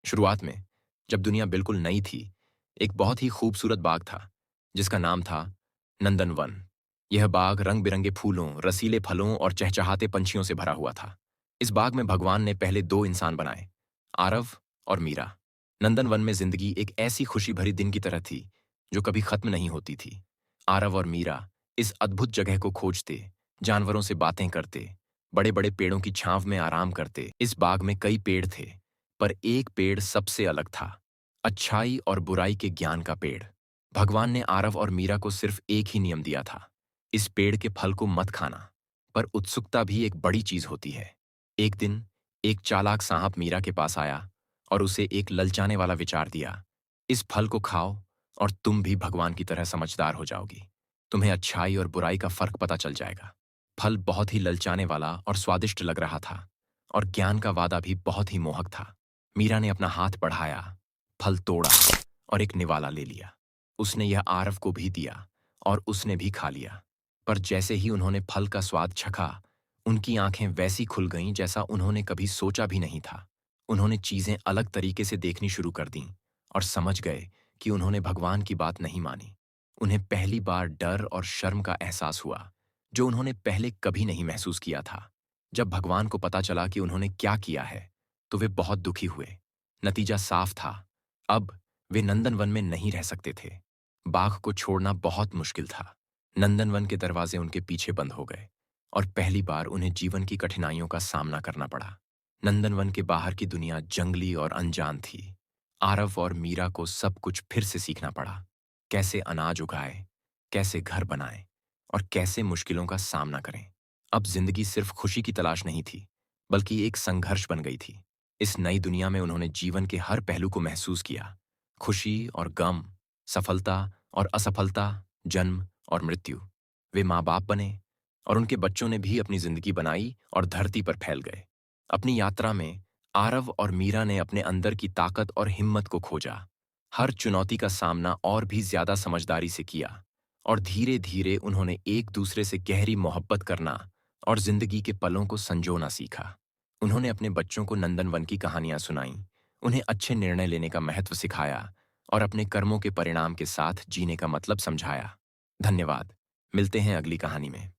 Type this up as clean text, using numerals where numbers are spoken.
शुरुआत में, जब दुनिया बिल्कुल नई थी, एक बहुत ही खूबसूरत बाग था, जिसका नाम था नंदनवन। यह बाग रंग-बिरंगे फूलों, रसीले फलों और चहचहाते पंछियों से भरा हुआ था। इस बाग में भगवान ने पहले दो इंसान बनाए, आरव और मीरा। नंदनवन में जिंदगी एक ऐसी खुशी भरी दिन की तरह थी, जो कभी खत्म नहीं होती थी। आरव और मीरा इस अद्भुत जगह को खोजते, जानवरों से बातें करते, बड़े-बड़े पेड़ों की छांव में आराम करते। इस बाग में कई पेड़ थे, पर एक पेड़ सबसे अलग था, अच्छाई और बुराई के ज्ञान का पेड़। भगवान ने आरव और मीरा को सिर्फ एक ही नियम दिया था, इस पेड़ के फल को मत खाना। पर उत्सुकता भी एक बड़ी चीज होती है। एक दिन एक चालाक सांप मीरा के पास आया और उसे एक ललचाने वाला विचार दिया, इस फल को खाओ और तुम भी भगवान की तरह समझदार हो जाओगी। तुम्हें अच्छाई और बुराई का फर्क पता चल जाएगा। फल बहुत ही ललचाने वाला और स्वादिष्ट लग रहा था, और ज्ञान का वादा भी बहुत ही मोहक था। मीरा ने अपना हाथ बढ़ाया, फल तोड़ा और एक निवाला ले लिया। उसने यह आरव को भी दिया और उसने भी खा लिया। पर जैसे ही उन्होंने फल का स्वाद चखा, उनकी आंखें वैसी खुल गईं जैसा उन्होंने कभी सोचा भी नहीं था। उन्होंने चीजें अलग तरीके से देखनी शुरू कर दीं और समझ गए कि उन्होंने भगवान की बात नहीं मानी। उन्हें पहली बार डर और शर्म का एहसास हुआ, जो उन्होंने पहले कभी नहीं महसूस किया था। जब भगवान को पता चला कि उन्होंने क्या किया है, तो वे बहुत दुखी हुए। नतीजा साफ था, अब वे नंदनवन में नहीं रह सकते थे। बाघ को छोड़ना बहुत मुश्किल था। नंदनवन के दरवाजे उनके पीछे बंद हो गए और पहली बार उन्हें जीवन की कठिनाइयों का सामना करना पड़ा। नंदनवन के बाहर की दुनिया जंगली और अनजान थी। आरव और मीरा को सब कुछ फिर से सीखना पड़ा, कैसे अनाज उगाए, कैसे घर बनाएं और कैसे मुश्किलों का सामना करें। अब जिंदगी सिर्फ खुशी की तलाश नहीं थी, बल्कि एक संघर्ष बन गई थी। इस नई दुनिया में उन्होंने जीवन के हर पहलू को महसूस किया, खुशी और गम, सफलता और असफलता, जन्म और मृत्यु। वे माँ बाप बने और उनके बच्चों ने भी अपनी जिंदगी बनाई और धरती पर फैल गए। अपनी यात्रा में आरव और मीरा ने अपने अंदर की ताकत और हिम्मत को खोजा, हर चुनौती का सामना और भी ज्यादा समझदारी से किया, और धीरे धीरे उन्होंने एक दूसरे से गहरी मोहब्बत करना और जिंदगी के पलों को संजोना सीखा। उन्होंने अपने बच्चों को नंदनवन की कहानियां सुनाईं, उन्हें अच्छे निर्णय लेने का महत्व सिखाया और अपने कर्मों के परिणाम के साथ जीने का मतलब समझाया। धन्यवाद। मिलते हैं अगली कहानी में।